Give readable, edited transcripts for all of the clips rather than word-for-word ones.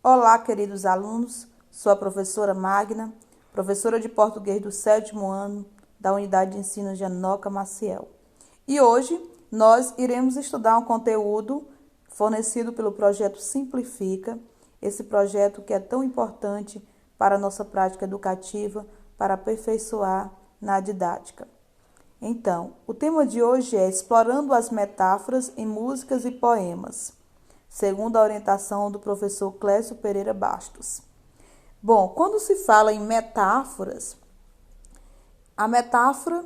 Olá, queridos alunos. Sou a professora Magna, professora de português do 7º ano da Unidade de Ensino Janoca Maciel. E hoje nós iremos estudar um conteúdo fornecido pelo projeto Simplifica, esse projeto que é tão importante para a nossa prática educativa, para aperfeiçoar na didática. Então, o tema de hoje é Explorando as metáforas em músicas e poemas, segundo a orientação do professor Clécio Pereira Bastos. Bom, quando se fala em metáforas, a metáfora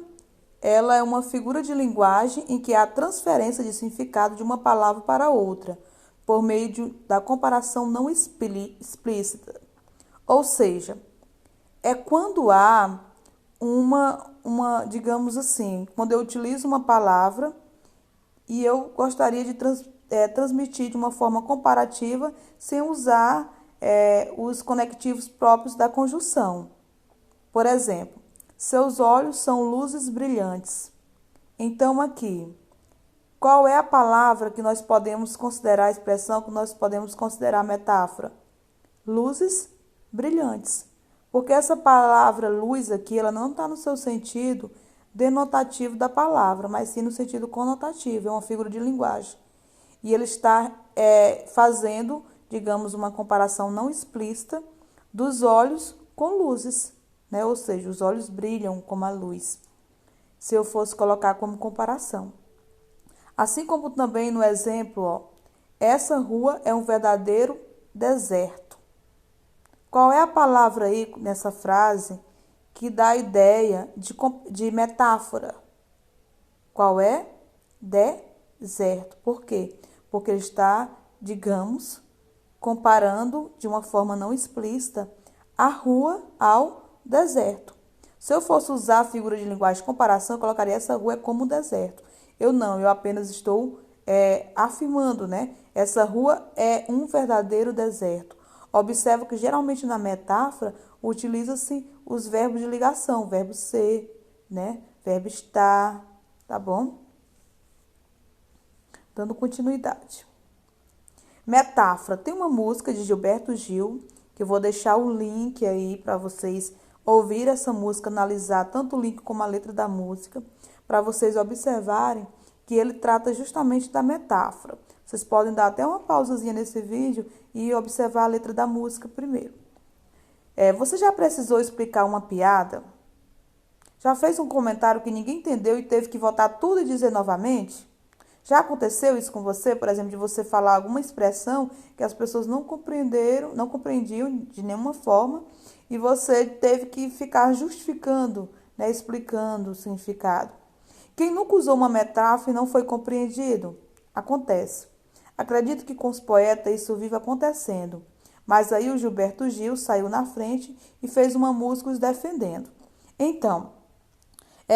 ela é uma figura de linguagem em que há transferência de significado de uma palavra para outra, por meio da comparação não explícita. Ou seja, é quando há digamos assim, quando eu utilizo uma palavra e eu gostaria de transmitir de uma forma comparativa sem usar os conectivos próprios da conjunção. Por exemplo, seus olhos são luzes brilhantes. Então, aqui, qual é a palavra que nós podemos considerar, a expressão que nós podemos considerar metáfora? Luzes brilhantes. Porque essa palavra luz aqui, ela não está no seu sentido denotativo da palavra, mas sim no sentido conotativo, é uma figura de linguagem. E ele está fazendo, digamos, uma comparação não explícita dos olhos com luzes, né? Ou seja, os olhos brilham como a luz, se eu fosse colocar como comparação. Assim como também no exemplo, ó, essa rua é um verdadeiro deserto. Qual é a palavra aí nessa frase que dá a ideia de metáfora? Qual é? Deserto. Por quê? Porque ele está, digamos, comparando de uma forma não explícita a rua ao deserto. Se eu fosse usar a figura de linguagem de comparação, eu colocaria essa rua como um deserto. Eu apenas estou afirmando, né? Essa rua é um verdadeiro deserto. Observa que geralmente na metáfora utiliza-se os verbos de ligação, verbo ser, né? Verbo estar, tá bom? Dando continuidade. Metáfora. Tem uma música de Gilberto Gil, que eu vou deixar o link aí para vocês ouvir essa música, analisar tanto o link como a letra da música, para vocês observarem que ele trata justamente da metáfora. Vocês podem dar até uma pausazinha nesse vídeo e observar a letra da música primeiro. Você já precisou explicar uma piada? Já fez um comentário que ninguém entendeu e teve que voltar tudo e dizer novamente? Já aconteceu isso com você, por exemplo, de você falar alguma expressão que as pessoas não compreendiam de nenhuma forma e você teve que ficar justificando, né, explicando o significado? Quem nunca usou uma metáfora e não foi compreendido? Acontece. Acredito que com os poetas isso vive acontecendo. Mas aí o Gilberto Gil saiu na frente e fez uma música os defendendo. Então,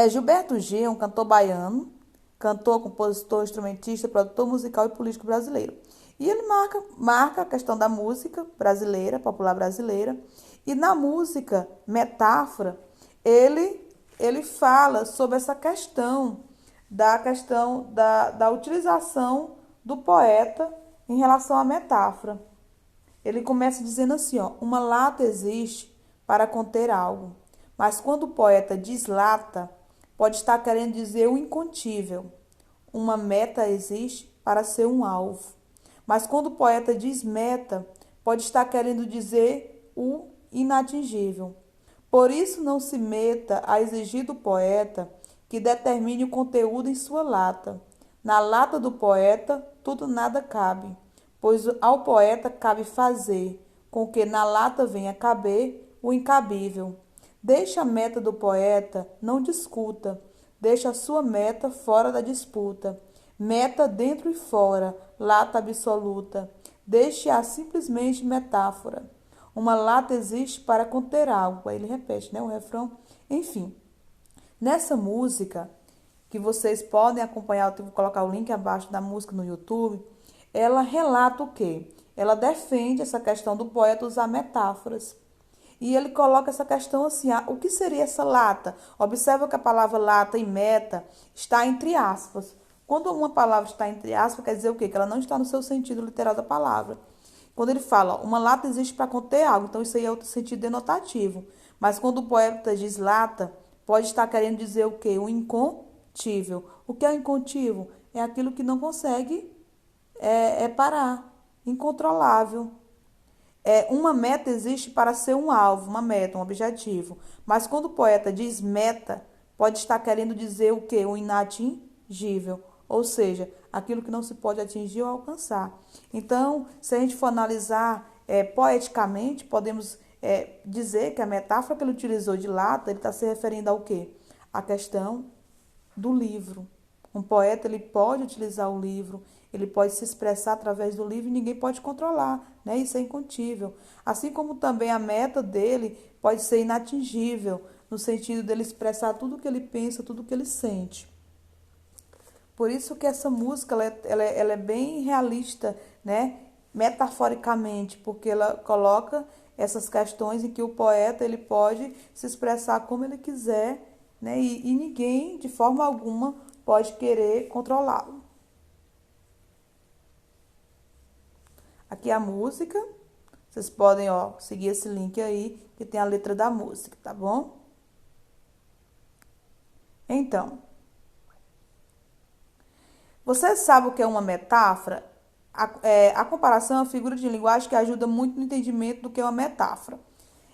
Gilberto Gil é um cantor baiano, cantor, compositor, instrumentista, produtor musical e político brasileiro. E ele marca a questão da música brasileira, popular brasileira. E na música Metáfora, ele fala sobre essa questão da utilização do poeta em relação à metáfora. Ele começa dizendo assim, ó, uma lata existe para conter algo, mas quando o poeta diz lata, pode estar querendo dizer o incontível. Uma meta existe para ser um alvo, mas quando o poeta diz meta, pode estar querendo dizer o inatingível. Por isso não se meta a exigir do poeta que determine o conteúdo em sua lata. Na lata do poeta, tudo nada cabe, pois ao poeta cabe fazer com que na lata venha caber o incabível. Deixa a meta do poeta, não discuta, deixa a sua meta fora da disputa. Meta dentro e fora, lata absoluta. Deixe-a simplesmente metáfora. Uma lata existe para conter algo. Aí ele repete, né, o refrão. Enfim, nessa música, que vocês podem acompanhar, eu vou colocar o link abaixo da música no YouTube, ela relata o quê? Ela defende essa questão do poeta usar metáforas. E ele coloca essa questão assim, o que seria essa lata? Observa que a palavra lata e meta está entre aspas. Quando uma palavra está entre aspas, quer dizer o quê? Que ela não está no seu sentido literal da palavra. Quando ele fala, ó, uma lata existe para conter água, então isso aí é outro sentido denotativo. Mas quando o poeta diz lata, pode estar querendo dizer o quê? O incontível. O que é o incontível? É aquilo que não consegue parar, incontrolável. Uma meta existe para ser um alvo, uma meta, um objetivo. Mas quando o poeta diz meta, pode estar querendo dizer o quê? O inatingível. Ou seja, aquilo que não se pode atingir ou alcançar. Então, se a gente for analisar poeticamente, podemos dizer que a metáfora que ele utilizou de lata, ele está se referindo ao quê? A questão do livro. Um poeta ele pode utilizar o livro, ele pode se expressar através do livro e ninguém pode controlar, né? Isso é incontível. Assim como também a meta dele pode ser inatingível, no sentido dele expressar tudo o que ele pensa, tudo o que ele sente. Por isso que essa música ela é bem realista, né? Metaforicamente, porque ela coloca essas questões em que o poeta ele pode se expressar como ele quiser, né? E ninguém, de forma alguma, pode querer controlá-lo. Aqui a música. Vocês podem, ó, seguir esse link aí, que tem a letra da música, tá bom? Então, você sabe o que é uma metáfora? A comparação é uma figura de linguagem que ajuda muito no entendimento do que é uma metáfora.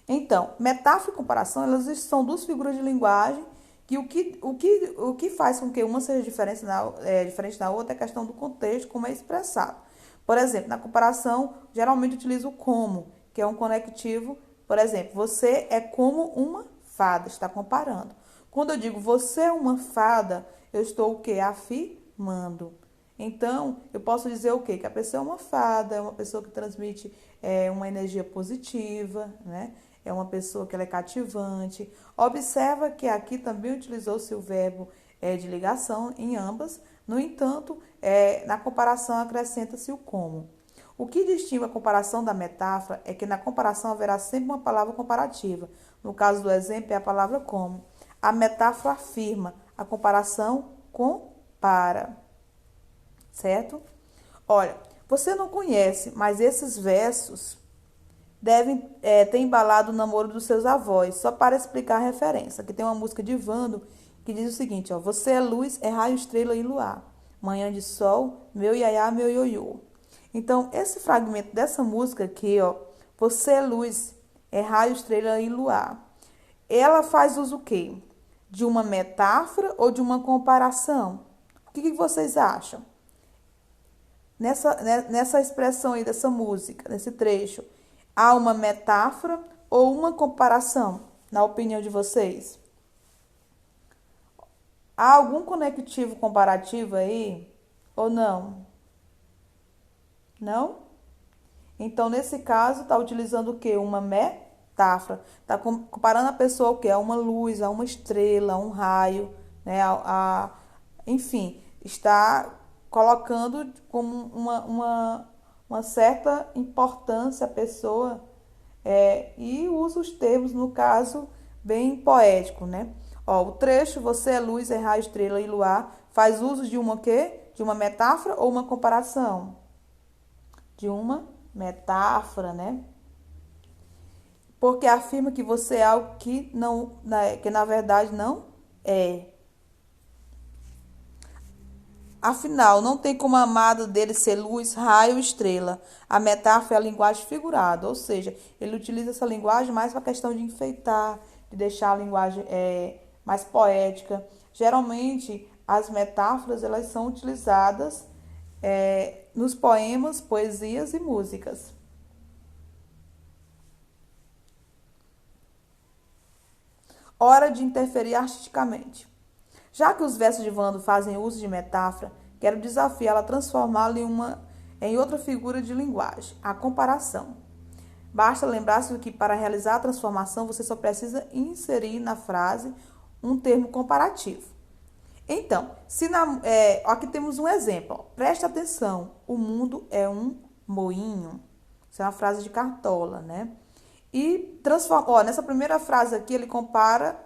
Então, metáfora e comparação, elas são duas figuras de linguagem que o que faz com que uma seja diferente da outra é a questão do contexto, como é expressado. Por exemplo, na comparação, geralmente utilizo o como, que é um conectivo. Por exemplo, você é como uma fada, está comparando. Quando eu digo você é uma fada, eu estou o quê? Afirmando. Então, eu posso dizer o quê? Que a pessoa é uma fada, é uma pessoa que transmite uma energia positiva, né? É uma pessoa que ela é cativante. Observa que aqui também utilizou-se o verbo de ligação em ambas. No entanto, na comparação acrescenta-se o como. O que distingue a comparação da metáfora é que na comparação haverá sempre uma palavra comparativa. No caso do exemplo, é a palavra como. A metáfora afirma, a comparação compara. Certo? Olha, você não conhece, mas esses versos devem ter embalado o namoro dos seus avós, só para explicar a referência. Aqui tem uma música de Vando que diz o seguinte, ó, você é luz, é raio, estrela e luar, manhã de sol, meu iaiá, meu ioiô. Então, esse fragmento dessa música aqui, ó, você é luz, é raio, estrela e luar, ela faz uso o quê? De uma metáfora ou de uma comparação? O que vocês acham? Nessa expressão aí dessa música, nesse trecho, há uma metáfora ou uma comparação, na opinião de vocês? Há algum conectivo comparativo aí ou não? Não? Então, nesse caso, está utilizando o quê? Uma metáfora. Está comparando a pessoa ao quê? A uma luz, a uma estrela, a um raio, né? Enfim, está colocando como uma certa importância a pessoa e usa os termos, no caso, bem poético, né? Ó, o trecho, você é luz, é raio, estrela e luar, faz uso de uma o quê? De uma metáfora ou uma comparação? De uma metáfora, né? Porque afirma que você é algo que não, que na verdade não é. Afinal, não tem como a amada dele ser luz, raio, estrela. A metáfora é a linguagem figurada, ou seja, ele utiliza essa linguagem mais para a questão de enfeitar, de deixar a linguagem mais poética. Geralmente, as metáforas elas são utilizadas nos poemas, poesias e músicas. Hora de interferir artisticamente. Já que os versos de Vando fazem uso de metáfora, quero desafiá-la a transformá-la em outra figura de linguagem, a comparação. Basta lembrar-se que para realizar a transformação você só precisa inserir na frase um termo comparativo. Então, aqui temos um exemplo. Ó. Preste atenção, o mundo é um moinho. Isso é uma frase de Cartola, né? E nessa primeira frase aqui ele compara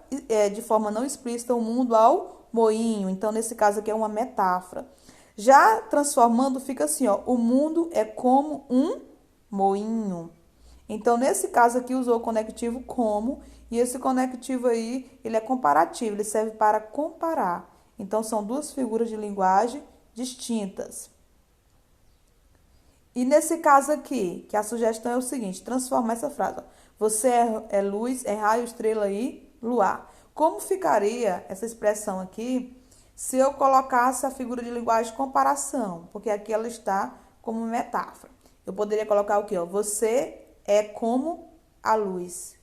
de forma não explícita o mundo ao moinho. Então, nesse caso aqui é uma metáfora. Já transformando, fica assim, ó. O mundo é como um moinho. Então, nesse caso aqui, usou o conectivo como, e esse conectivo aí, ele é comparativo, ele serve para comparar. Então, são duas figuras de linguagem distintas. E nesse caso aqui, que a sugestão é o seguinte, transforma essa frase. Ó, você é luz, é raio, estrela e luar. Como ficaria essa expressão aqui se eu colocasse a figura de linguagem de comparação? Porque aqui ela está como metáfora. Eu poderia colocar o quê? Ó, você é como a luz,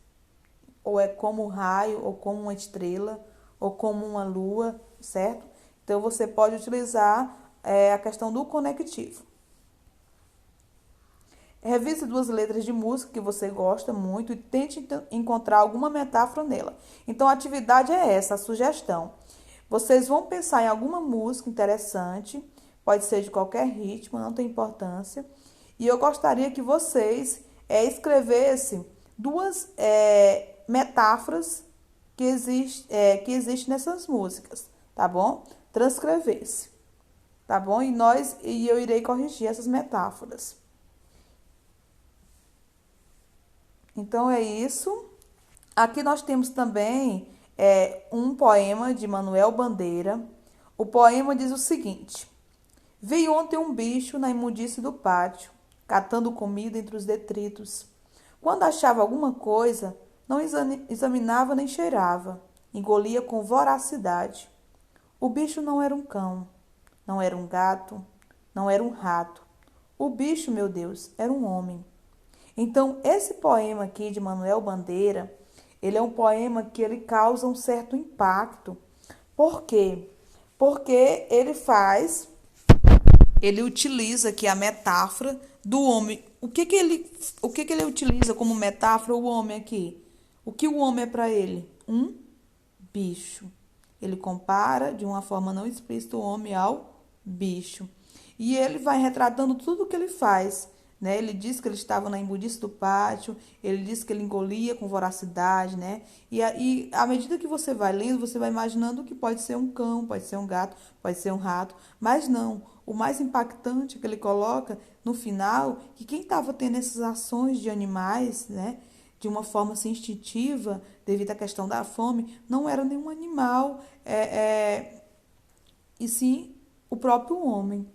ou é como um raio, ou como uma estrela, ou como uma lua, certo? Então, você pode utilizar a questão do conectivo. Revise duas letras de música que você gosta muito e tente encontrar alguma metáfora nela. Então, a atividade é essa, a sugestão. Vocês vão pensar em alguma música interessante, pode ser de qualquer ritmo, não tem importância. E eu gostaria que vocês escrevessem duas metáforas que existem nessas músicas, tá bom? Transcrevesse, tá bom? E eu irei corrigir essas metáforas. Então é isso. Aqui nós temos também um poema de Manuel Bandeira. O poema diz o seguinte: vi ontem um bicho na imundície do pátio, catando comida entre os detritos. Quando achava alguma coisa, não examinava nem cheirava, engolia com voracidade. O bicho não era um cão, não era um gato, não era um rato. O bicho, meu Deus, era um homem. Então, esse poema aqui de Manuel Bandeira, ele é um poema que ele causa um certo impacto. Por quê? Porque ele utiliza aqui a metáfora do homem. O que que ele utiliza como metáfora o homem aqui? O que o homem é para ele? Um bicho. Ele compara de uma forma não explícita o homem ao bicho. E ele vai retratando tudo o que ele faz. Né? Ele diz que ele estava na imundície do pátio, ele diz que ele engolia com voracidade, né? E à medida que você vai lendo, você vai imaginando que pode ser um cão, pode ser um gato, pode ser um rato, mas não. O mais impactante que ele coloca no final, que quem estava tendo essas ações de animais, né? De uma forma assim, instintiva, devido à questão da fome, não era nenhum animal, e sim o próprio homem.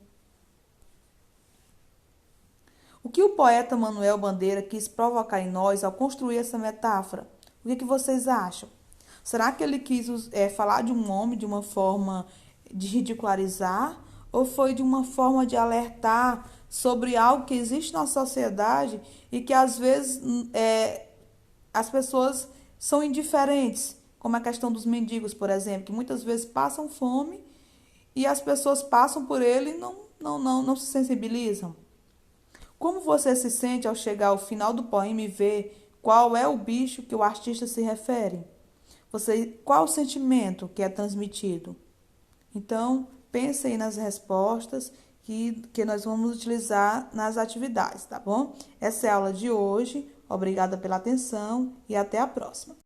O que o poeta Manuel Bandeira quis provocar em nós ao construir essa metáfora? O que vocês acham? Será que ele quis falar de um homem de uma forma de ridicularizar? Ou foi de uma forma de alertar sobre algo que existe na sociedade e que às vezes as pessoas são indiferentes? Como a questão dos mendigos, por exemplo, que muitas vezes passam fome e as pessoas passam por ele e não se sensibilizam. Como você se sente ao chegar ao final do poema e ver qual é o bicho que o artista se refere? Qual o sentimento que é transmitido? Então, pense aí nas respostas que nós vamos utilizar nas atividades, tá bom? Essa é a aula de hoje. Obrigada pela atenção e até a próxima.